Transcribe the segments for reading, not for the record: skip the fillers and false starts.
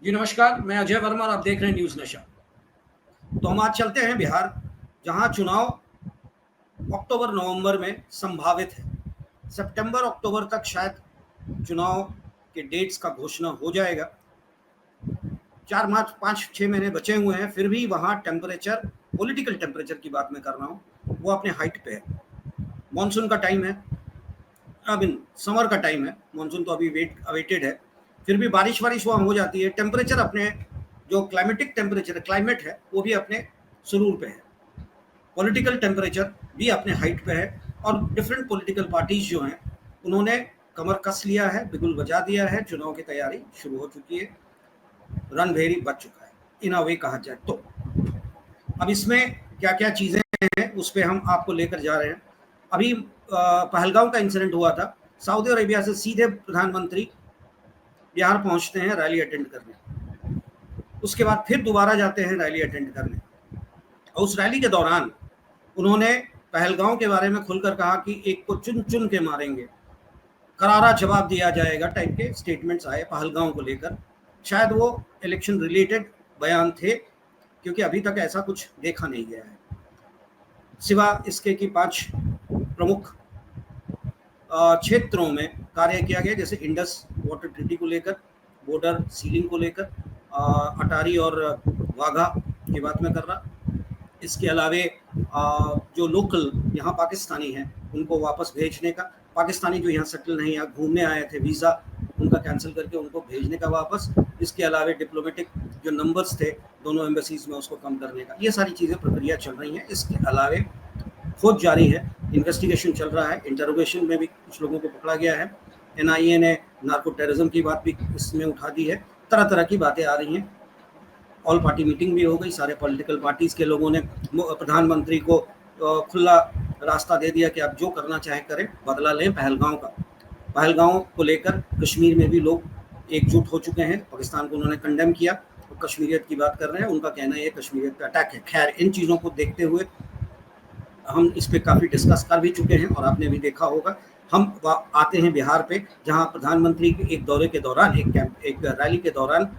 जी नमस्कार, मैं अजय वर्मा और आप देख रहे हैं न्यूज़ नशा। तो हम आज चलते हैं बिहार, जहां चुनाव अक्टूबर-नवंबर में संभावित है। सितंबर-अक्टूबर तक शायद चुनाव के डेट्स का घोषणा हो जाएगा। 4 मार्च 5-6 महीने बचे हुए हैं, फिर भी वहाँ टेम्परेचर, पॉलिटिकल टेम्परेचर की बात मैं कर रहा हूँ, वो अपने हाइट पे है। मानसून का टाइम है, समर का टाइम है, मानसून तो अभी अवेटेड है, फिर भी बारिश वहाँ हो जाती है। टेम्परेचर अपने जो क्लाइमेटिक टेम्परेचर क्लाइमेट है वो भी अपने सुरूर पे है। पॉलिटिकल टेम्परेचर भी अपने हाइट पे है और डिफरेंट पॉलिटिकल पार्टीज जो हैं उन्होंने कमर कस लिया है, बिगुल बजा दिया है, चुनाव की तैयारी शुरू हो चुकी है, रणभेरी बज चुका है इन अ वे कहा जाए तो। अब इसमें क्या क्या चीज़ें हैं उस पर हम आपको लेकर जा रहे हैं। अभी पहलगांव का इंसिडेंट हुआ था, सऊदी अरेबिया से सीधे प्रधानमंत्री बिहार पहुंचते हैं रैली अटेंड करने, उसके बाद फिर दोबारा जाते हैं रैली अटेंड करने, और उस रैली के दौरान उन्होंने पहलगांव के बारे में खुलकर कहा कि एक को चुन चुन के मारेंगे, करारा जवाब दिया जाएगा टाइप के स्टेटमेंट्स आए पहलगांव को लेकर। शायद वो इलेक्शन रिलेटेड बयान थे, क्योंकि अभी तक ऐसा कुछ देखा नहीं गया है, सिवा इसके कि 5 प्रमुख क्षेत्रों में कार्य किया गया, जैसे इंडस वाटर ट्रीटी को लेकर, बॉर्डर सीलिंग को लेकर, अटारी और वाघा की बात मैं कर रहा। इसके अलावे जो लोकल यहाँ पाकिस्तानी हैं उनको वापस भेजने का, पाकिस्तानी जो यहाँ सेटल नहीं, यहाँ घूमने आए थे, वीज़ा उनका कैंसिल करके उनको भेजने का वापस। इसके अलावे डिप्लोमेटिक जो नंबर्स थे दोनों एम्बेसीज में उसको कम करने का, ये सारी चीज़ें प्रक्रिया चल रही हैं। इसके अलावे खोज जारी है, इन्वेस्टिगेशन चल रहा है, इंटरोगेशन में भी कुछ लोगों को पकड़ा गया है। NIA ने नार्को टेररिज्म की बात भी इसमें उठा दी है, तरह तरह की बातें आ रही हैं। ऑल पार्टी मीटिंग भी हो गई, सारे पॉलिटिकल पार्टीज़ के लोगों ने प्रधानमंत्री को खुला रास्ता दे दिया कि आप जो करना चाहे करें, बदला लें पहलगांव का। पहलगांव को लेकर कश्मीर में भी लोग एकजुट हो चुके हैं, पाकिस्तान को उन्होंने कंडेम किया, तो कश्मीरियत की बात कर रहे हैं, उनका कहना है ये कश्मीरियत का अटैक है। खैर, इन चीज़ों को देखते हुए हम इस पर काफ़ी डिस्कस कर भी चुके हैं और आपने भी देखा होगा। हम आते हैं बिहार पे, जहां प्रधानमंत्री के एक दौरे के दौरान, एक रैली के दौरान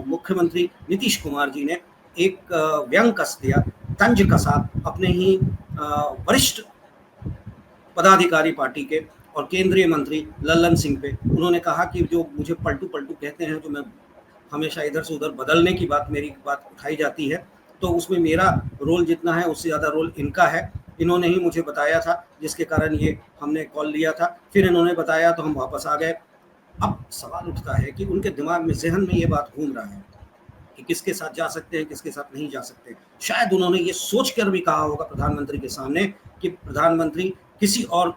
मुख्यमंत्री नीतीश कुमार जी ने एक व्यंग कस दिया, तंज कसा अपने ही वरिष्ठ पदाधिकारी पार्टी के और केंद्रीय मंत्री लल्लन सिंह पे। उन्होंने कहा कि जो मुझे पलटू पलटू कहते हैं, जो मैं हमेशा इधर से उधर बदलने की मेरी बात उठाई जाती है, तो उसमें मेरा रोल जितना है उससे ज़्यादा रोल इनका है। इन्होंने ही मुझे बताया था, जिसके कारण ये हमने कॉल लिया था, फिर इन्होंने बताया तो हम वापस आ गए। अब सवाल उठता है कि उनके दिमाग में, जहन में ये बात घूम रहा है कि किसके साथ जा सकते हैं, किसके साथ नहीं जा सकते। शायद उन्होंने ये सोच कर भी कहा होगा प्रधानमंत्री के सामने कि प्रधानमंत्री किसी और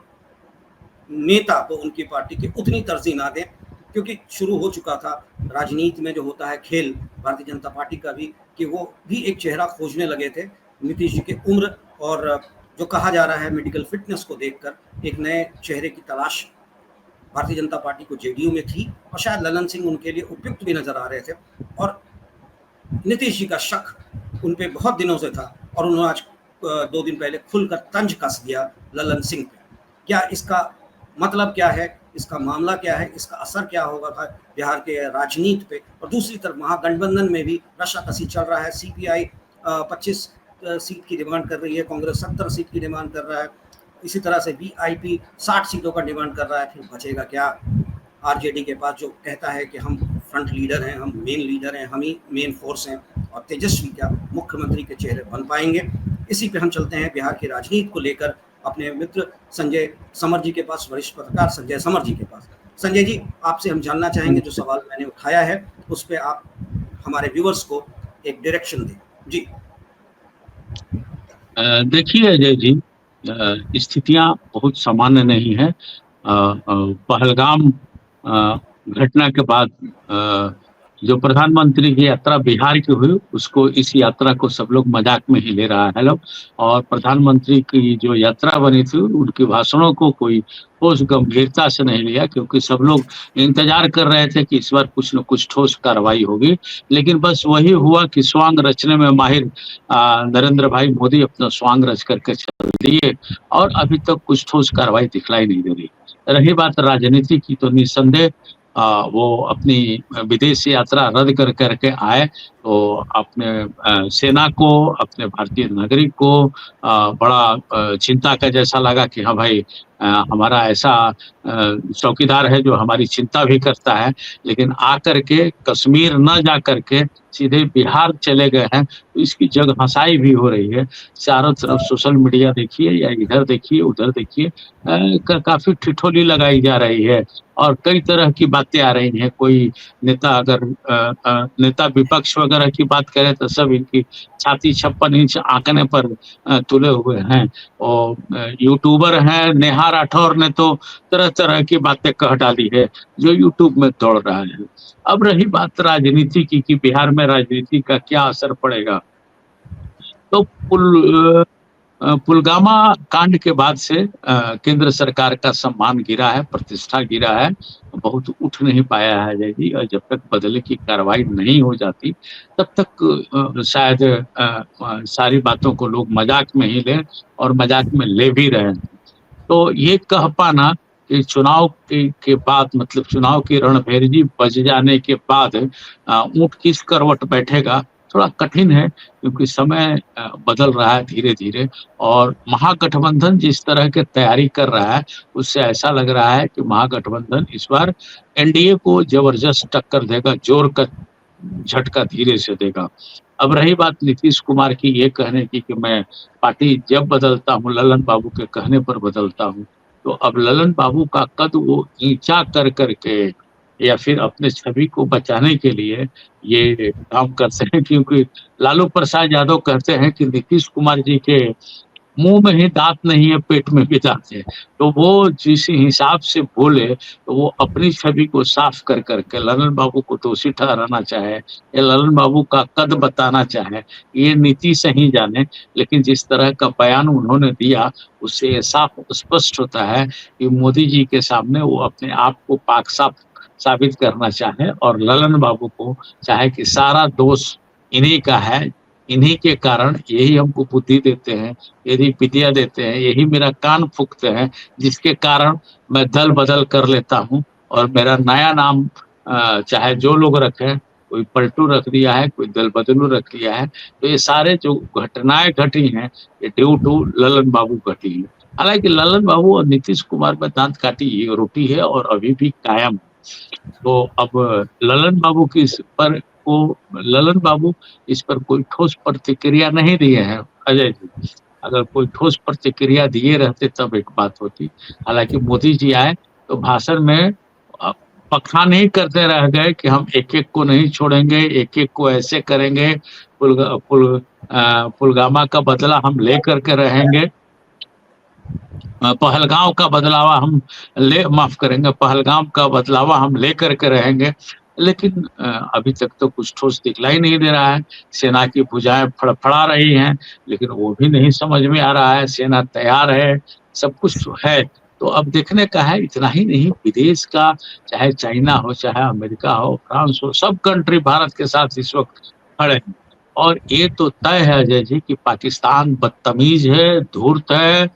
नेता को उनकी पार्टी की उतनी तरजीह ना दें, क्योंकि शुरू हो चुका था राजनीति में जो होता है खेल भारतीय जनता पार्टी का भी, कि वो भी एक चेहरा खोजने लगे थे नीतीश जी की उम्र और जो कहा जा रहा है मेडिकल फिटनेस को देखकर एक नए चेहरे की तलाश भारतीय जनता पार्टी को JDU में थी, और शायद ललन सिंह उनके लिए उपयुक्त भी नजर आ रहे थे। और नीतीश जी का शक उन पे बहुत दिनों से था, और उन्होंने आज 2 दिन पहले खुलकर तंज कस दिया ललन सिंह पे। क्या इसका मतलब क्या है, इसका मामला क्या है, इसका असर क्या होगा बिहार के राजनीति पे। और दूसरी तरफ महागठबंधन में भी रशाकसी चल रहा है। CPI 25 सीट की डिमांड कर रही है, कांग्रेस 70 सीट की डिमांड कर रहा है, इसी तरह से VIP 60 सीटों का डिमांड कर रहा है। फिर बचेगा क्या RJD के पास, जो कहता है कि हम फ्रंट लीडर हैं, हम मेन लीडर हैं, हम ही मेन फोर्स हैं, और तेजस्वी क्या मुख्यमंत्री के चेहरे बन पाएंगे। इसी पे हम चलते हैं बिहार की राजनीति को लेकर अपने मित्र संजय समर जी के पास, वरिष्ठ पत्रकार संजय समर जी के पास। संजय जी, आपसे हम जानना चाहेंगे, जो सवाल मैंने उठाया है उस पर आप हमारे व्यूअर्स को एक डायरेक्शन दें। जी देखिए अजय जी, स्थितियां बहुत सामान्य नहीं है। पहलगाम घटना के बाद जो प्रधानमंत्री की यात्रा बिहार की हुई, उसको, इस यात्रा को सब लोग मजाक में ही ले रहा है लोग। और प्रधानमंत्री की जो यात्रा बनी थी, उनके भाषणों को कोई ठोस गंभीरता से नहीं लिया, क्योंकि सब लोग इंतजार कर रहे थे कि इस बार कुछ न कुछ ठोस कार्रवाई होगी। लेकिन बस वही हुआ कि स्वांग रचने में माहिर नरेंद्र भाई मोदी अपना स्वांग रच करके चल दिए, और अभी तक कुछ ठोस कार्रवाई दिखलाई नहीं दे रही। रही बात राजनीति की, तो निस्संदेह वो अपनी विदेश यात्रा रद्द कर करके आए, तो अपने सेना को, अपने भारतीय नागरिक को बड़ा चिंता का जैसा लगा कि हाँ भाई, हमारा ऐसा चौकीदार है जो हमारी चिंता भी करता है, लेकिन आकर के कश्मीर न जा करके सीधे बिहार चले गए हैं, तो इसकी जग हंसाई भी हो रही है। चारों तरफ सोशल मीडिया देखिए या इधर देखिए उधर देखिए, काफी ठिठोली लगाई जा रही है और कई तरह की बातें आ रही हैं। कोई नेता अगर नेता विपक्ष वगैरह की बात करें तो सब इनकी छाती 56 इंच आंकने पर तुले हुए हैं। और यूट्यूबर हैं नेहा राठौर ने तो तरह तरह की बातें कह डाली है जो यूट्यूब में दौड़ रहा है। अब रही बात राजनीति की कि बिहार में राजनीति का क्या असर पड़ेगा, तो पुलवामा कांड के बाद से केंद्र सरकार का सम्मान गिरा है, प्रतिष्ठा गिरा है, बहुत उठ नहीं पाया है अजय जी। और जब तक बदले की कार्रवाई नहीं हो जाती तब तक शायद सारी बातों को लोग मजाक में ही लें और मजाक में ले भी रहे हैं। तो ये कह पाना कि चुनाव के बाद, मतलब चुनाव की रणभेरी बज जाने के बाद ऊंट किस करवट बैठेगा, थोड़ा कठिन है, क्योंकि समय बदल रहा है धीरे धीरे। और महागठबंधन जिस तरह की तैयारी कर रहा है, उससे ऐसा लग रहा है कि महागठबंधन इस बार एनडीए को जबरदस्त टक्कर देगा, जोर का झटका धीरे से देगा। अब रही बात नीतीश कुमार की ये कहने की कि मैं पार्टी जब बदलता हूँ ललन बाबू के कहने पर बदलता हूँ, तो अब ललन बाबू का कद वो नीचा कर करके या फिर अपने छवि को बचाने के लिए ये काम करते हैं, क्योंकि लालू प्रसाद यादव कहते हैं कि नीतीश कुमार जी के मुंह में ही दांत नहीं है, पेट में भी दांत है। तो वो जिस हिसाब से बोले, तो वो अपनी छवि को साफ कर करके ललन बाबू को दोषी ठहराना चाहे या ललन बाबू का कद बताना चाहे, ये नीतीश ही जाने। लेकिन जिस तरह का बयान उन्होंने दिया, उससे ये साफ स्पष्ट होता है कि मोदी जी के सामने वो अपने आप को पाक साफ साबित करना चाहे और ललन बाबू को चाहे कि सारा दोष इन्हीं का है, इन्हीं के कारण यही हमको बुद्धि देते हैं, यही विद्या देते हैं, यही मेरा कान फूंकते हैं, जिसके कारण मैं दल बदल कर लेता हूँ और मेरा नया नाम चाहे जो लोग रखें, कोई पलटू रख दिया है, कोई दल बदलू रख दिया है। तो ये सारे जो घटनाएं घटी हैं, ये ड्यू टू ललन बाबू घटी है। हालांकि ललन बाबू और नीतीश कुमार में दांत काटी ये रोटी है और अभी भी कायम। तो अब ललन बाबू की इस पर को ललन बाबू इस पर कोई ठोस प्रतिक्रिया नहीं दिए हैं अजय जी। अगर कोई ठोस प्रतिक्रिया दिए रहते तब एक बात होती। हालांकि मोदी जी आए तो भाषण में बखान ही करते रह गए कि हम एक एक को नहीं छोड़ेंगे, एक एक को ऐसे करेंगे, पुलवामा का बदला हम ले करके रहेंगे, पहलगांव का बदलावा हम माफ करेंगे, पहलगाम का बदलावा हम लेकर के रहेंगे। लेकिन अभी तक तो कुछ ठोस दिखलाई नहीं दे रहा है। सेना की भुजाएं फड़फड़ा रही हैं, लेकिन वो भी नहीं समझ में आ रहा है। सेना तैयार है, सब कुछ है, तो अब देखने का है। इतना ही नहीं, विदेश का चाहे चाइना हो, चाहे अमेरिका हो, फ्रांस हो, सब कंट्री भारत के साथ इस वक्त खड़े हैं। और ये तो तय है अजय जी कि पाकिस्तान बदतमीज है, धूर्त है,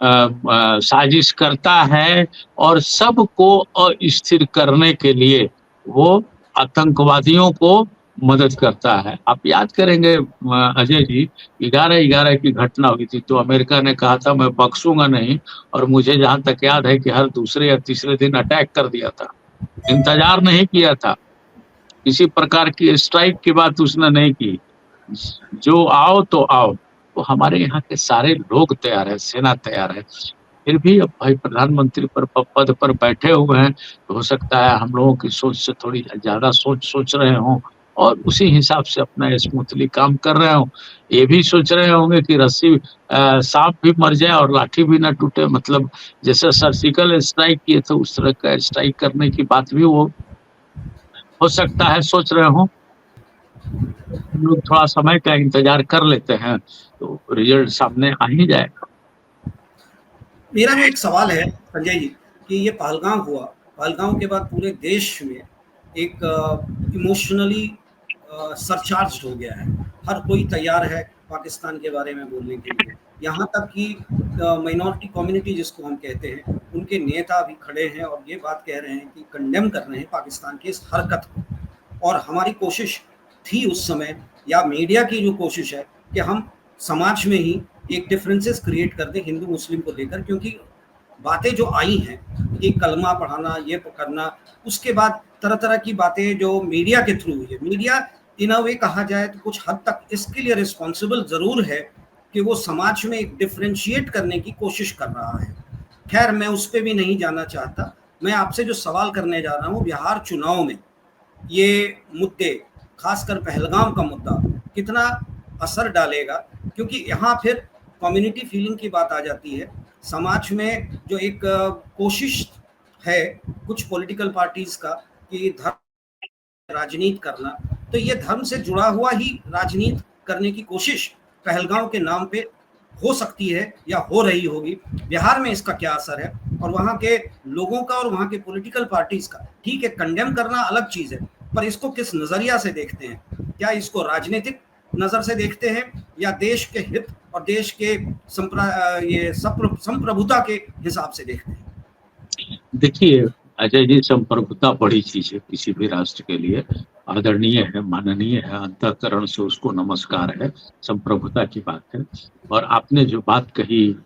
साजिश करता है और सबको अस्थिर करने के लिए वो आतंकवादियों को मदद करता है। आप याद करेंगे अजय जी, 11/11 की घटना हुई थी, तो अमेरिका ने कहा था मैं बख्शूंगा नहीं, और मुझे जहां तक याद है कि हर दूसरे या तीसरे दिन अटैक कर दिया था, इंतजार नहीं किया था, किसी प्रकार की स्ट्राइक की बात उसने नहीं की, जो आओ तो आओ। तो हमारे यहाँ के सारे लोग तैयार है, सेना तैयार है। फिर भी अब भाई प्रधानमंत्री पर पद पर बैठे हुए हैं, तो हो सकता है हम लोगों की सोच से थोड़ी ज्यादा सोच रहे हों और उसी हिसाब से अपना स्मूथली काम कर रहे हों। ये भी सोच रहे होंगे कि रस्सी सांप भी मर जाए और लाठी भी ना टूटे, मतलब जैसे सर्जिकल स्ट्राइक किए थे उस तरह का स्ट्राइक करने की बात भी वो हो सकता है सोच रहे हों। हम लोग थोड़ा समय का इंतजार कर लेते हैं, तो रिजल्ट सामने आ ही जाएगा। मेरा जो एक सवाल है संजय जी कि ये पहलगाम हुआ, पहलगाम के बाद पूरे देश में एक इमोशनली सरचार्ज हो गया है। हर कोई तैयार है पाकिस्तान के बारे में बोलने के लिए, यहाँ तक कि माइनॉरिटी कम्युनिटी जिसको हम कहते हैं उनके नेता भी खड़े हैं और ये बात कह रहे हैं कि कंडेम कर रहे हैं पाकिस्तान की इस हरकत को। और हमारी कोशिश थी उस समय, या मीडिया की जो कोशिश है, कि हम समाज में ही एक डिफरेंसेस क्रिएट कर दें हिंदू मुस्लिम को लेकर, क्योंकि बातें जो आई हैं कि कलमा पढ़ाना, ये करना, उसके बाद तरह तरह की बातें जो मीडिया के थ्रू हुई है। मीडिया इन अ वे कहा जाए तो कुछ हद तक इसके लिए रिस्पॉन्सिबल ज़रूर है कि वो समाज में एक डिफ्रेंशिएट करने की कोशिश कर रहा है। खैर, मैं उस पर भी नहीं जाना चाहता। मैं आपसे जो सवाल करने जा रहा हूँ, बिहार चुनाव में ये मुद्दे, खासकर पहलगाम का मुद्दा, कितना असर डालेगा, क्योंकि यहाँ फिर कम्युनिटी फीलिंग की बात आ जाती है। समाज में जो एक कोशिश है कुछ पॉलिटिकल पार्टीज का कि धर्म राजनीति करना, तो ये धर्म से जुड़ा हुआ ही राजनीति करने की कोशिश पहलगाम के नाम पे हो सकती है या हो रही होगी। बिहार में इसका क्या असर है, और वहाँ के लोगों का और वहाँ के पॉलिटिकल पार्टीज का? ठीक है, कंडेम करना अलग चीज़ है, पर इसको किस नज़रिया से देखते हैं? क्या इसको राजनीतिक नज़र से देखते हैं, या देश के हित और देश के संप्रभुता के हिसाब से देखते हैं? देखिए अजय जी, संप्रभुता बड़ी चीज है किसी भी राष्ट्र के लिए, आदरणीय है, माननीय है, अंतःकरण से उसको नमस्कार है, संप्रभुता की बात है। और आपने जो बात कही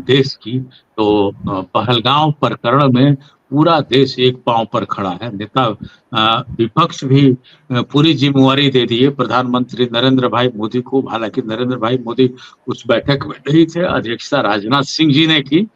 देश की, तो पहलगांव प्रकरण में पूरा देश एक पांव पर खड़ा है। नेता विपक्ष भी पूरी जिम्मेवारी दे दी है प्रधानमंत्री नरेंद्र भाई मोदी को। हालांकि नरेंद्र भाई मोदी उस बैठक में नहीं थे, अध्यक्षता राजनाथ सिंह जी ने की।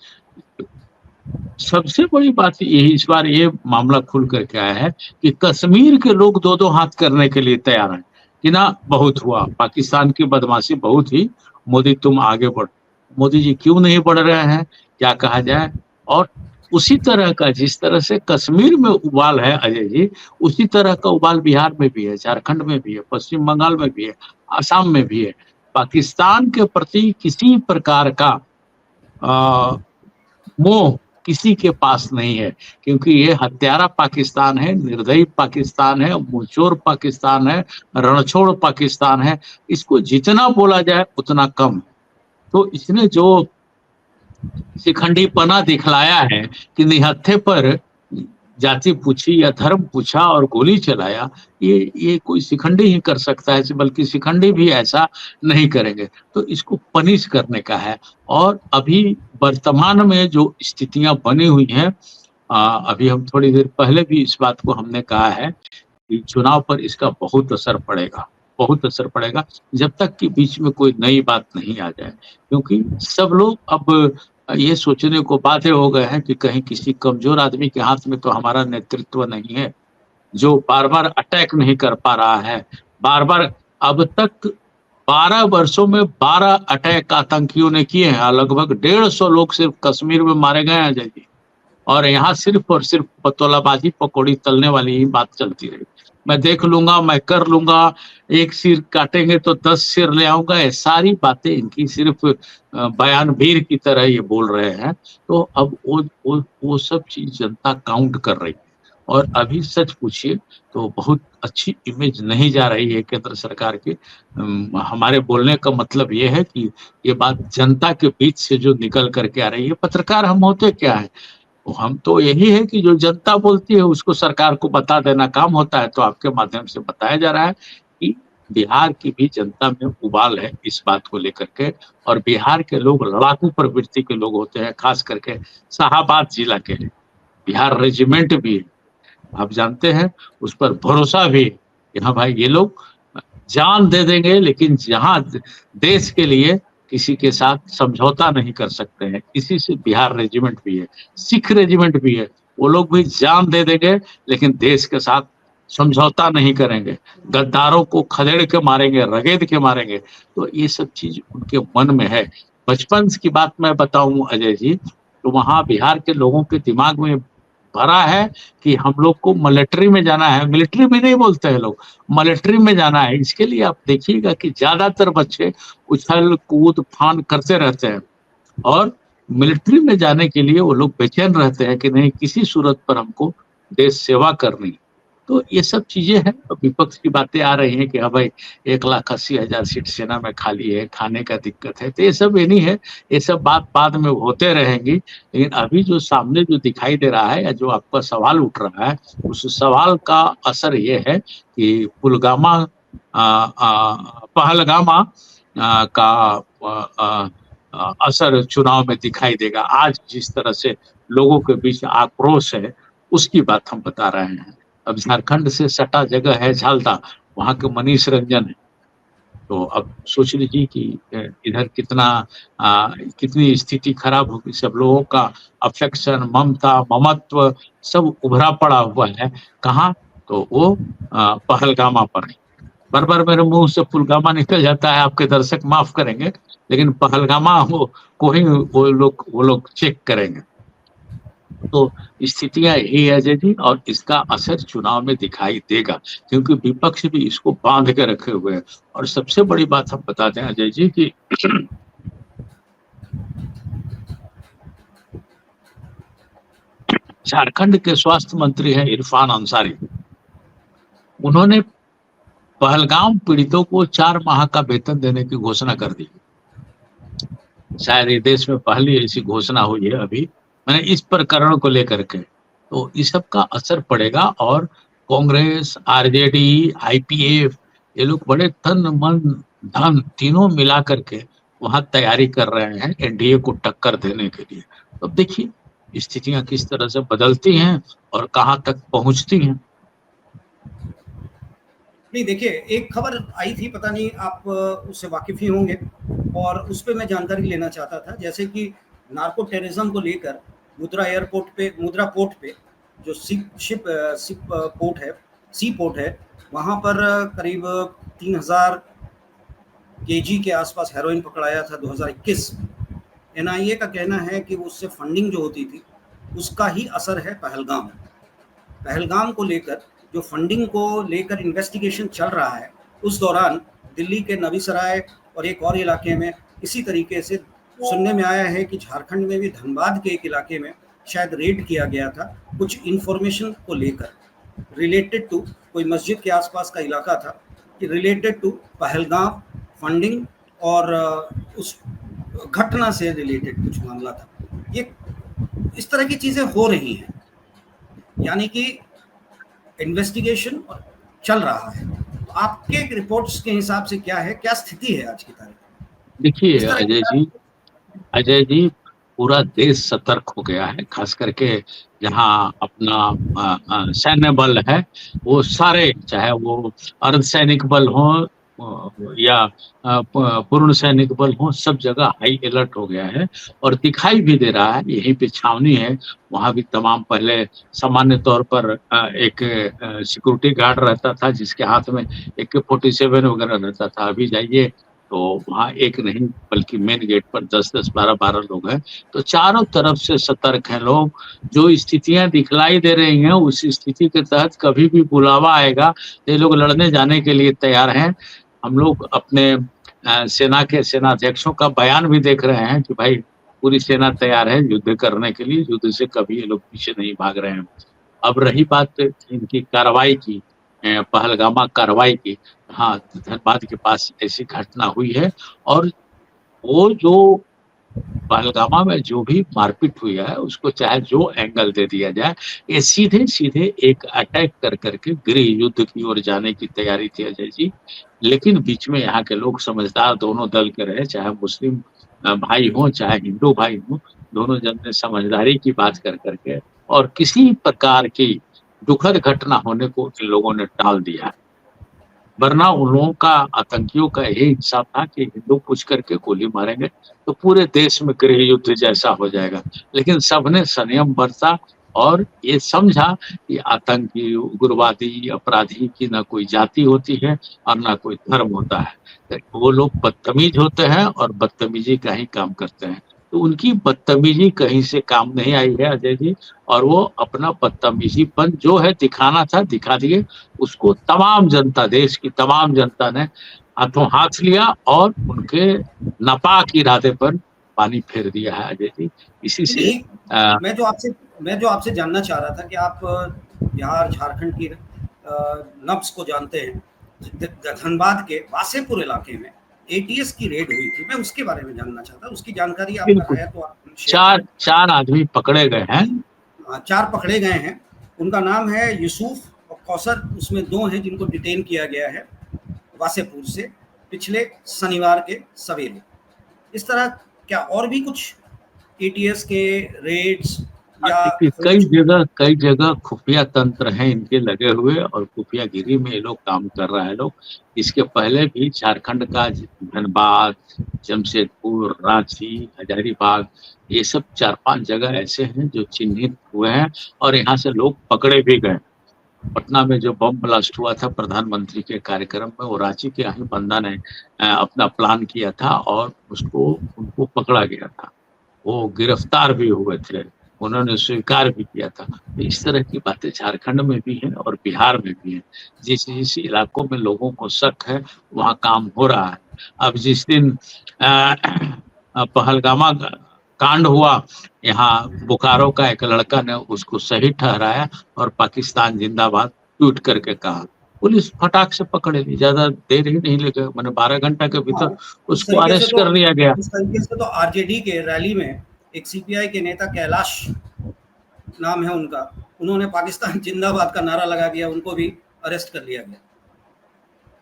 सबसे बड़ी बात यही इस बार ये मामला खुल करके आया है कि कश्मीर के लोग दो दो हाथ करने के लिए तैयार हैं कि ना बहुत हुआ, पाकिस्तान की बदमाशी बहुत ही, मोदी तुम आगे बढ़। मोदी जी क्यों नहीं बढ़ रहे हैं, क्या कहा जाए। और उसी तरह का, जिस तरह से कश्मीर में उबाल है अजय जी, उसी तरह का उबाल बिहार में भी है, झारखंड में भी है, पश्चिम बंगाल में भी है, आसाम में भी है। पाकिस्तान के प्रति किसी प्रकार का मोह किसी के पास नहीं है, क्योंकि ये हत्यारा पाकिस्तान है, निर्दयी पाकिस्तान है, मुंहचोर पाकिस्तान है, रणछोड़ पाकिस्तान है। इसको जितना बोला जाए उतना कम है। तो इसने जो शिखंडीपना दिखलाया है कि निहत्थे पर जाति पूछी या धर्म पूछा और गोली चलाया, ये कोई शिखंडी ही कर सकता है, बल्कि शिखंडी भी ऐसा नहीं करेंगे। तो इसको पनिश करने का है। और अभी वर्तमान में जो स्थितियां बनी हुई हैं, अभी हम थोड़ी देर पहले भी इस बात को हमने कहा है कि चुनाव पर इसका बहुत असर पड़ेगा, बहुत असर पड़ेगा, जब तक कि बीच में कोई नई बात नहीं आ जाए। क्योंकि सब लोग अब ये सोचने को बाध्य हो गए हैं कि कहीं किसी कमजोर आदमी के हाथ में तो हमारा नेतृत्व नहीं है, जो बार बार अटैक नहीं कर पा रहा है। बार बार अब तक 12 वर्षों में 12 अटैक आतंकियों ने किए हैं। लगभग 150 लोग सिर्फ कश्मीर में मारे गए हैं अजय जी। और यहाँ सिर्फ और सिर्फ पतोलाबाजी, पकौड़ी तलने वाली ही बात चलती रही। मैं देख लूंगा, मैं कर लूंगा, एक सिर काटेंगे तो 10 सिर ले आऊंगा, ये सारी बातें इनकी सिर्फ बयानवीर की तरह ये बोल रहे हैं। तो अब वो सब चीज जनता काउंट कर रही है। और अभी सच पूछिए तो बहुत अच्छी इमेज नहीं जा रही है केंद्र सरकार की। हमारे बोलने का मतलब ये है कि ये बात जनता के बीच से जो निकल करके आ रही है। पत्रकार हम होते क्या है, हम तो यही है कि जो जनता बोलती है उसको सरकार को बता देना काम होता है। तो आपके माध्यम से बताया जा रहा है कि बिहार की भी जनता में उबाल है इस बात को लेकर के। और बिहार के लोग लड़ाकू प्रवृत्ति के लोग होते हैं, खास करके शाहाबाद जिला के बिहार रेजिमेंट भी है, आप जानते हैं, उस पर भरोसा भी है कि हाँ भाई ये लोग जान दे देंगे, लेकिन जहां देश के लिए किसी के साथ समझौता नहीं कर सकते हैं। इसी से बिहार रेजिमेंट भी है, सिख रेजिमेंट भी है, वो लोग भी जान दे देंगे लेकिन देश के साथ समझौता नहीं करेंगे, गद्दारों को खदेड़ के मारेंगे, रगेद के मारेंगे। तो ये सब चीज उनके मन में है। बचपन की बात मैं बताऊं अजय जी, तो वहां बिहार के लोगों के दिमाग में भरा है कि हम लोग को मिलिट्री में जाना है। मिलिट्री में नहीं बोलते हैं लोग, मिलिट्री में जाना है। इसके लिए आप देखिएगा कि ज्यादातर बच्चे उछल कूद फान करते रहते हैं, और मिलिट्री में जाने के लिए वो लोग बेचैन रहते हैं कि नहीं, किसी सूरत पर हमको देश सेवा करनी। तो ये सब चीजें हैं। विपक्ष की बातें आ रही हैं कि हाँ भाई 1,80,000 सीट सेना में खाली है, खाने का दिक्कत है, तो ये सब ये नहीं है, ये सब बात बाद में होते रहेंगी। लेकिन अभी जो सामने जो दिखाई दे रहा है या जो आपका सवाल उठ रहा है, उस सवाल का असर ये है कि पुलगामा पहलगामा का असर चुनाव में दिखाई देगा। आज जिस तरह से लोगों के बीच आक्रोश है, उसकी बात हम बता रहे हैं। अब झारखंड से सटा जगह है झालदा, वहां के मनीष रंजन है। तो अब सोच लीजिए कि इधर कितनी स्थिति खराब होगी। सब लोगों का अफेक्शन, ममता, ममत्व सब उभरा पड़ा हुआ है। कहाँ? तो वो पहलगामा पर है। बार बार मेरे मुंह से पुलगामा निकल जाता है, आपके दर्शक माफ करेंगे, लेकिन पहलगामा को ही वो लोग चेक करेंगे। तो स्थितियां यही है अजय जी, और इसका असर चुनाव में दिखाई देगा, क्योंकि विपक्ष भी इसको बांध के रखे हुए हैं। और सबसे बड़ी बात हम बता दें अजय जी कि झारखंड के स्वास्थ्य मंत्री हैं इरफान अंसारी। उन्होंने पहलगाम पीड़ितों को 4 माह का वेतन देने की घोषणा कर दी। शायद ये देश में पहली ऐसी घोषणा हुई है अभी, मैंने इस प्रकरण को लेकर के। तो इस सब का असर पड़ेगा, और कांग्रेस, आरजेडी, आईपीएफ, ये लोग बड़े तन मन धन तीनों मिला करके वहां तैयारी कर रहे हैं एनडीए को टक्कर देने के लिए। तो देखिए स्थितियां किस तरह से बदलती हैं और कहां तक पहुंचती हैं। नहीं, देखिए, एक खबर आई थी, पता नहीं आप उससे वाकिफ ही होंगे, और उस पर मैं जानकारी लेना चाहता था। जैसे कि नार्को टेररिज्म को लेकर मुद्रा पोर्ट पे जो शिप पोर्ट है, सी पोर्ट है, वहाँ पर करीब 3000 केजी के आसपास हेरोइन पकड़ाया था 2021। एनआईए का कहना है कि उससे फंडिंग जो होती थी उसका ही असर है पहलगाम को लेकर। जो फंडिंग को लेकर इन्वेस्टिगेशन चल रहा है, उस दौरान दिल्ली के नवी सराय और एक और इलाके में इसी तरीके से सुनने में आया है कि झारखंड में भी धनबाद के एक इलाके में शायद रेड किया गया था कुछ इंफॉर्मेशन को लेकर, रिलेटेड टू कोई मस्जिद के आसपास का इलाका था, कि रिलेटेड टू पहलगाम फंडिंग और उस घटना से रिलेटेड कुछ मामला था। ये इस तरह की चीज़ें हो रही हैं, यानी कि इन्वेस्टिगेशन चल रहा है। तो आपके रिपोर्ट्स के हिसाब से क्या है, क्या स्थिति है आज की तारीख में? देखिए अजय जी पूरा देश सतर्क हो गया है, खास करके जहाँ अपना सैन्य बल है, वो सारे, चाहे वो अर्धसैनिक बल हो या पूर्ण सैनिक बल हो, सब जगह हाई अलर्ट हो गया है। और दिखाई भी दे रहा है, यहीं पे छावनी है, वहां भी तमाम, पहले सामान्य तौर पर एक सिक्योरिटी गार्ड रहता था जिसके हाथ में AK-47 वगैरह रहता था। अभी जाइए तो वहाँ एक नहीं बल्कि मेन गेट पर 10-10, 12-12 लोग हैं। तो चारों तरफ से सतर्क हैं लोग। जो स्थितियां दिखलाई दे रही हैं, उस स्थिति के तहत कभी भी बुलावा आएगा तो ये लोग लड़ने जाने के लिए तैयार हैं। हम लोग अपने सेना के सेनाध्यक्षों का बयान भी देख रहे हैं कि भाई पूरी सेना तैयार है युद्ध करने के लिए, युद्ध से कभी ये लोग पीछे नहीं भाग रहे हैं। अब रही बात इनकी कार्रवाई की, पहलगामा कार्रवाई की, हाँ, धनबाद के पास ऐसी घटना हुई है। और वो जो पहलगामा में जो भी मारपीट हुई है, उसको चाहे जो एंगल दे दिया जाए, ये सीधे सीधे एक अटैक कर करके गृह युद्ध की ओर जाने की तैयारी थी अजय जी। लेकिन बीच में यहाँ के लोग समझदार दोनों दल के रहे, चाहे मुस्लिम भाई हो चाहे हिंदू भाई हो, दोनों जन ने समझदारी की बात कर करके और किसी प्रकार की दुखद घटना होने को इन लोगों ने टाल दिया। वरना उन लोगों का, आतंकियों का यही हिसाब था कि हिंदू पूछ करके गोली मारेंगे तो पूरे देश में गृह युद्ध जैसा हो जाएगा। लेकिन सबने संयम बरता और ये समझा कि आतंकी, उग्रवादी, अपराधी की ना कोई जाति होती है और ना कोई धर्म होता है। वो लोग बदतमीज होते हैं और बदतमीजी का ही काम करते हैं। तो उनकी बदतमीजी कहीं से काम नहीं आई है अजय जी, और वो अपना बदतमीजीपन जो है दिखाना था दिखा दिए। उसको तमाम जनता, देश की तमाम जनता ने हाथों हाथ लिया और उनके नापाक इरादे पर पानी फेर दिया है अजय जी। इसी से मैं जो आपसे जानना चाह रहा था कि आप बिहार, झारखंड की नब्स को जानते हैं, धनबाद के वासेपुर इलाके में एटीएस की रेड हुई थी। मैं उसके बारे में जानना चाहता, उसकी जानकारी आपका बिल्कुल। है तो आप शेयर चार आदमी पकड़े गए हैं। करें। 4 पकड़े गए हैं, उनका नाम है यूसुफ और कौसर, उसमें 2 हैं जिनको डिटेन किया गया है वासेपुर से पिछले शनिवार के सवेरे। इस तरह क्या और भी कुछ एटीएस के रेड्स या कई जगह खुफिया तंत्र हैं इनके लगे हुए, और खुफियागिरी में ये लोग काम कर रहे हैं लोग। इसके पहले भी झारखंड का धनबाद, जमशेदपुर, रांची, हजारीबाग, ये सब 4-5 जगह ऐसे हैं जो चिन्हित हुए हैं और यहाँ से लोग पकड़े भी गए। पटना में जो बम ब्लास्ट हुआ था प्रधानमंत्री के कार्यक्रम में, वो रांची के ही बंदा ने अपना प्लान किया था और उनको पकड़ा गया था। वो गिरफ्तार भी हुए थे, उन्होंने स्वीकार भी किया था। इस तरह की बातें झारखंड में भी है और बिहार में भी है। जिस जिस इलाकों में लोगों को शक है वहाँ काम हो रहा है। अब जिस दिन पहलगामा कांड हुआ, यहाँ बोकारो का एक लड़का ने उसको सही ठहराया और पाकिस्तान जिंदाबाद ट्वीट करके कहा। पुलिस फटाक से पकड़े ली, ज्यादा देर ही नहीं लगे, मैंने 12 घंटा के भीतर उसको अरेस्ट कर लिया गया। इस तरीके से तो आरजेडी के रैली में एक सीपीआई के नेता कैलाश नाम है उनका, उन्होंने पाकिस्तान जिंदाबाद का नारा लगा दिया, उनको भी अरेस्ट कर लिया गया।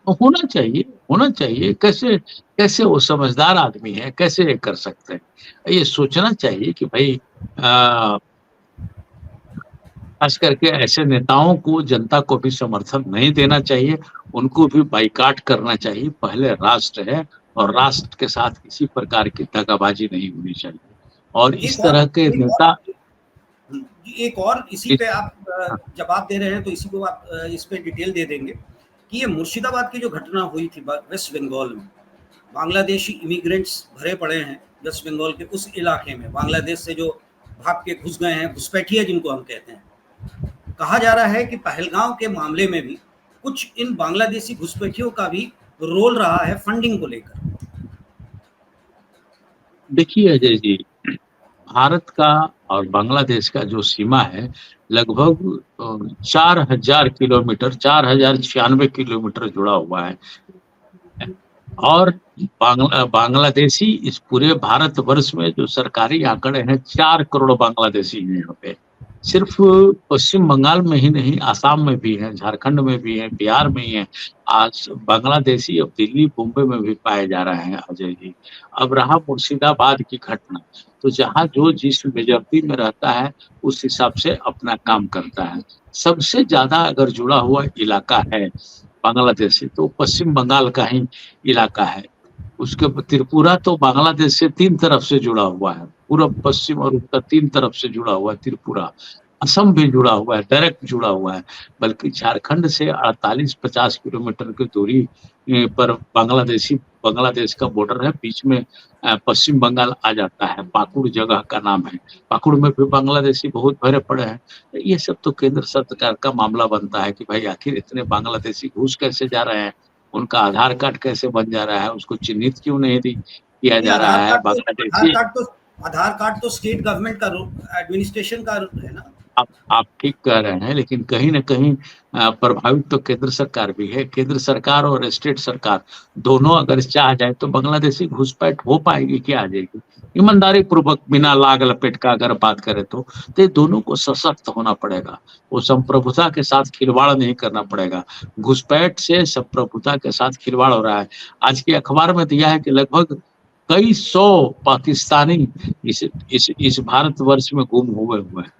होना चाहिए। कैसे वो समझदार आदमी है, कैसे ये कर सकते हैं? ये सोचना चाहिए कि भाई खास करके ऐसे नेताओं को जनता को भी समर्थन नहीं देना चाहिए, उनको भी बाइकाट करना चाहिए। पहले राष्ट्र है और राष्ट्र के साथ किसी प्रकार की दगाबाजी नहीं होनी चाहिए। और इस तरह के नेता एक और इसी पे आप जवाब दे रहे हैं तो इसी को आप इस पे डिटेल दे देंगे कि ये मुर्शिदाबाद की जो घटना हुई थी वेस्ट बंगाल में, बांग्लादेशी इमिग्रेंट्स भरे पड़े हैं वेस्ट बंगाल के उस इलाके में, बांग्लादेश से जो भाग के घुस गए हैं, घुसपैठिया जिनको हम कहते हैं। कहा जा रहा है कि पहलगाम के मामले में भी कुछ इन बांग्लादेशी घुसपैठियों का भी रोल रहा है फंडिंग को लेकर। देखिए अजय जी, भारत का और बांग्लादेश का जो सीमा है लगभग 4000 किलोमीटर, 4096 किलोमीटर जुड़ा हुआ है। और बांग्लादेशी इस पूरे भारतवर्ष में जो सरकारी आंकड़े हैं 4 करोड़ बांग्लादेशी हैं यहाँ पे। सिर्फ पश्चिम बंगाल में ही नहीं, आसाम में भी है, झारखंड में भी है, बिहार में ही है। आज बांग्लादेशी अब दिल्ली, मुंबई में भी पाए जा रहे हैं अजय जी। अब रहा मुर्शिदाबाद की घटना, तो जहाँ जो जिस मेजॉरिटी में रहता है उस हिसाब से अपना काम करता है। सबसे ज्यादा अगर जुड़ा हुआ इलाका है बांग्लादेश से तो पश्चिम बंगाल का ही इलाका है। उसके त्रिपुरा तो बांग्लादेश से 3 तरफ से जुड़ा हुआ है, पूर्व, पश्चिम और उत्तर 3 तरफ से जुड़ा हुआ है त्रिपुरा। असम भी जुड़ा हुआ है, डायरेक्ट जुड़ा हुआ है। बल्कि झारखंड से 48-50 किलोमीटर की दूरी पर बांग्लादेश का बॉर्डर है। बीच में पश्चिम बंगाल आ जाता है, पाकुड़ जगह का नाम है। पाकुड़ में भी बांग्लादेशी बहुत भरे पड़े हैं। ये सब तो केंद्र सरकार का मामला बनता है कि भाई आखिर इतने बांग्लादेशी घुस कैसे जा रहे हैं, उनका आधार कार्ड कैसे बन जा रहा है, उसको चिन्हित क्यों नहीं किया जा रहा है। बांग्लादेशी आधार कार्ड तो स्टेट गवर्नमेंट का एडमिनिस्ट्रेशन का है ना। आप ठीक कह रहे हैं, लेकिन कहीं ना कहीं प्रभावित तो केंद्र सरकार भी है। केंद्र सरकार और स्टेट सरकार दोनों अगर चाह जाए तो बांग्लादेशी घुसपैठ हो पाएगी, क्या आ जाएगी। ईमानदारी पूर्वक बिना लाग लपेट का अगर बात करें तो दोनों को सशक्त होना पड़ेगा। वो संप्रभुता के साथ खिलवाड़ नहीं करना पड़ेगा। घुसपैठ से संप्रभुता के साथ खिलवाड़ हो रहा है। आज के अखबार में दिया है कि लगभग कई 100 पाकिस्तानी इस भारतवर्ष में गुम हुए हैं।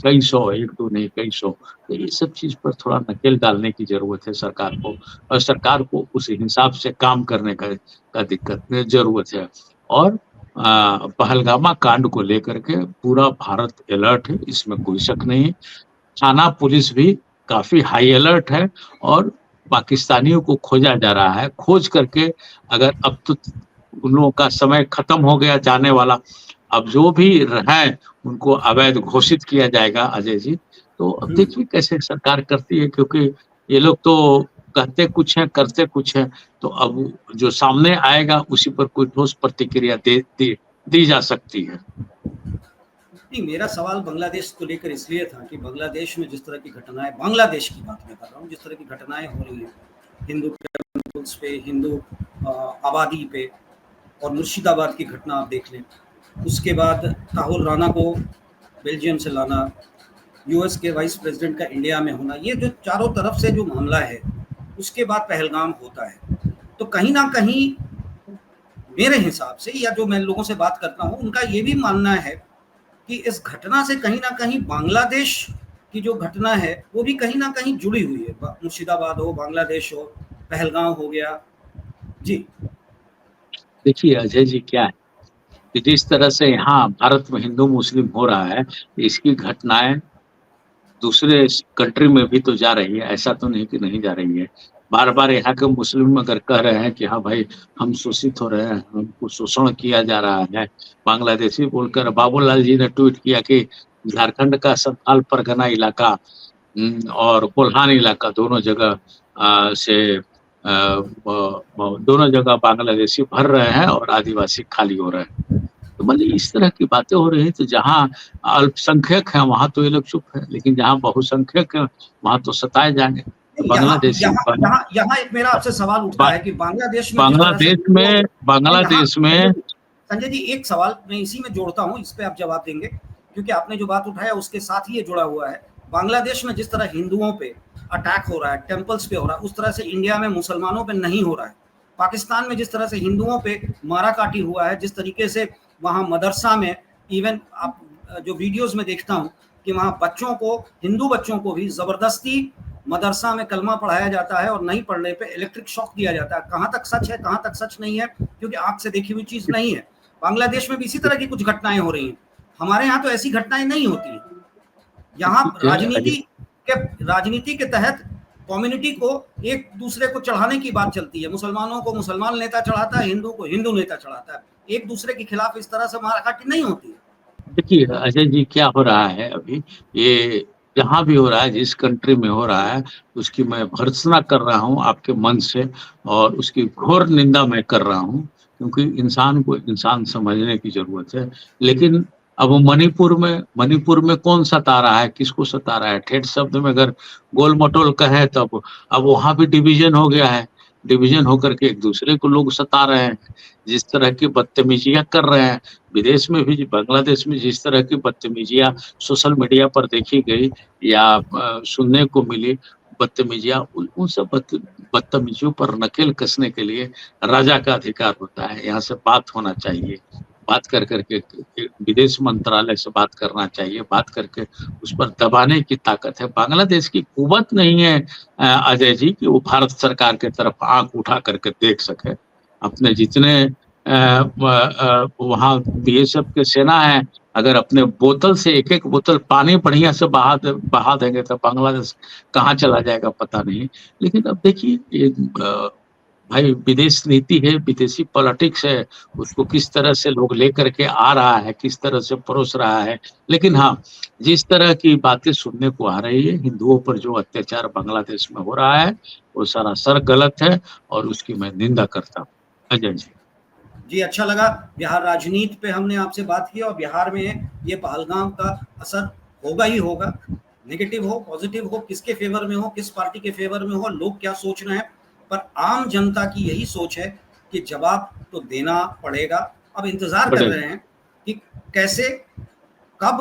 कई 100, 1-2 नहीं, कई 100। तो ये सब चीज पर थोड़ा नकेल डालने की जरूरत है सरकार को, और सरकार को उस हिसाब से काम करने का दिक्कत जरूरत है। और पहलगामा कांड को लेकर के पूरा भारत अलर्ट है, इसमें कोई शक नहीं है। थाना पुलिस भी काफी हाई अलर्ट है और पाकिस्तानियों को खोजा जा रहा है। खोज करके अगर अब तो उन लोगों का समय खत्म हो गया जाने वाला, अब जो भी हैं उनको अवैध घोषित किया जाएगा अजय जी। तो अब देखिए कैसे सरकार करती है, क्योंकि ये लोग तो कहते कुछ है करते कुछ है। तो अब जो सामने आएगा उसी पर कोई ठोस प्रतिक्रिया दी जा सकती है। नहीं, मेरा सवाल बांग्लादेश को लेकर इसलिए था कि बांग्लादेश में जिस तरह की घटनाएं, बांग्लादेश की बात मैं कर रहा हूँ, जिस तरह की घटनाएं हो रही हैं हिंदू टेम्पल्स पे, हिंदू आबादी पे, और मुर्शिदाबाद की घटना आप देख लें, उसके बाद राहुल राणा को बेल्जियम से लाना, यूएस के वाइस प्रेसिडेंट का इंडिया में होना, ये जो चारों तरफ से जो मामला है, उसके बाद पहलगाम होता है। तो कहीं ना कहीं मेरे हिसाब से, या जो मैं लोगों से बात करता हूँ, उनका ये भी मानना है कि इस घटना से कहीं ना कहीं बांग्लादेश की जो घटना है वो भी कहीं ना कहीं जुड़ी हुई है। मुर्शिदाबाद हो, बांग्लादेश हो, पहलगाम हो गया। जी देखिए अजय जी, क्या है कि जिस तरह से यहाँ भारत में हिंदू मुस्लिम हो रहा है, इसकी घटनाएं दूसरे कंट्री में भी तो जा रही है, ऐसा तो नहीं कि नहीं जा रही है। बार बार यहाँ के मुस्लिम अगर कह रहे हैं कि हाँ भाई हम शोषित हो रहे हैं, हमको शोषण किया जा रहा है, बांग्लादेशी बोलकर बाबूलाल जी ने ट्वीट किया कि झारखंड का संथाल परगना इलाका और कोल्हान इलाका दोनों जगह दोनों जगह बांग्लादेशी भर रहे हैं और आदिवासी खाली हो रहे हैं। तो मतलब इस तरह की बातें हो रही है। तो जहाँ अल्पसंख्यक है वहां तो ये लोग चुप है, लेकिन जहाँ बहुसंख्यक है वहां तो सताए जाएंगे। तो यहाँ बांग्लादेशी यहाँ यहाँ यहाँ एक मेरा आपसे सवाल उठता है कि बांग्लादेश में जिस तरह से बांग्लादेश में संजय जी, एक सवाल मैं इसी में जोड़ता हूँ, इस पे आप जवाब देंगे, क्योंकि आपने जो बात उठाया उसके साथ ही ये जुड़ा हुआ है। बांग्लादेश में जिस तरह हिंदुओं पे अटैक हो रहा है, टेम्पल्स पे हो रहा है, उस तरह से इंडिया में मुसलमानों पे नहीं हो रहा है। पाकिस्तान में जिस तरह से हिंदुओं पे मारा काटी हुआ है, जिस तरीके से वहाँ मदरसा में, इवन आप जो वीडियोज में देखता हूँ कि वहाँ बच्चों को, हिंदू बच्चों को भी जबरदस्ती मदरसा में कलमा पढ़ाया जाता है और नहीं पढ़ने पे इलेक्ट्रिक शॉक दिया जाता है। कहाँ तक सच है, कहाँ तक सच नहीं है, क्योंकि आंख से देखी हुई चीज नहीं है। बांग्लादेश में भी इसी तरह की कुछ घटनाएं हो रही हैं। हमारे यहाँ तो ऐसी घटनाएं नहीं होती। यहाँ राजनीति के तहत कम्युनिटी को एक दूसरे को चढ़ाने की बात चलती है। मुसलमानों को मुसलमान नेता चढ़ाता है, हिंदू को हिंदू नेता चढ़ाता है। एक दूसरे के खिलाफ इस तरह से माराकाटी नहीं होती है। देखिए अजय जी, क्या हो रहा है अभी, ये जहाँ भी हो रहा है, जिस कंट्री में हो रहा है, उसकी मैं भर्त्सना कर रहा हूँ आपके मन से, और उसकी घोर निंदा मैं कर रहा हूँ, क्योंकि इंसान को इंसान समझने की जरूरत है। लेकिन अब मणिपुर में कौन सता रहा है, किसको सता रहा है? ठेठ शब्द में अगर गोल मटोल कहे तो अब वहां भी डिवीजन हो गया है। डिवीजन होकर के एक दूसरे को लोग सता रहे हैं, जिस तरह की बदतमीजियां कर रहे हैं। विदेश में भी, बांग्लादेश में जिस तरह की बदतमीजियां सोशल मीडिया पर देखी गई या सुनने को मिली, बदतमीजियां, उन सब बदतमीजियों पर नकेल कसने के लिए राजा का अधिकार होता है। यहाँ से बात होना चाहिए, बात कर करके विदेश मंत्रालय से बात करना चाहिए, बात करके उस पर दबाने की ताकत है। बांग्लादेश की कुवत नहीं है अजय जी कि वो भारत सरकार के तरफ आंख उठा करके देख सके। अपने जितने वहाँ बीएसएफ के सेना है, अगर अपने बोतल से एक एक बोतल पानी बढ़िया से बहा देंगे तो बांग्लादेश कहाँ चला जाएगा पता नहीं। लेकिन अब देखिए भाई, विदेश नीति है, विदेशी पॉलिटिक्स है, उसको किस तरह से लोग लेकर के आ रहा है, किस तरह से परोस रहा है। लेकिन हाँ, जिस तरह की बातें सुनने को आ रही है, हिंदुओं पर जो अत्याचार बांग्लादेश में हो रहा है, वो सरासर गलत है और उसकी मैं निंदा करता हूँ। अजय जी जी, अच्छा लगा। बिहार राजनीति पे हमने आपसे बात की, और बिहार में ये पहलगाम का असर होगा ही होगा, नेगेटिव हो पॉजिटिव हो, किसके फेवर में हो, किस पार्टी के फेवर में हो, लोग क्या सोच रहे हैं, पर आम जनता की यही सोच है कि जवाब तो देना पड़ेगा। अब इंतजार कर रहे हैं कि कैसे, कब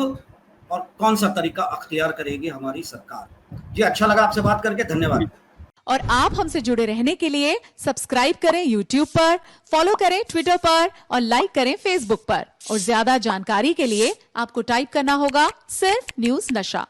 और कौन सा तरीका अख्तियार करेगी हमारी सरकार। जी, अच्छा लगा आपसे बात करके, धन्यवाद। और आप हमसे जुड़े रहने के लिए सब्सक्राइब करें YouTube पर, फॉलो करें Twitter पर और लाइक करें Facebook पर। और ज्यादा जानकारी के लिए आपको टाइप करना होगा सिर्फ न्यूज़ नशा।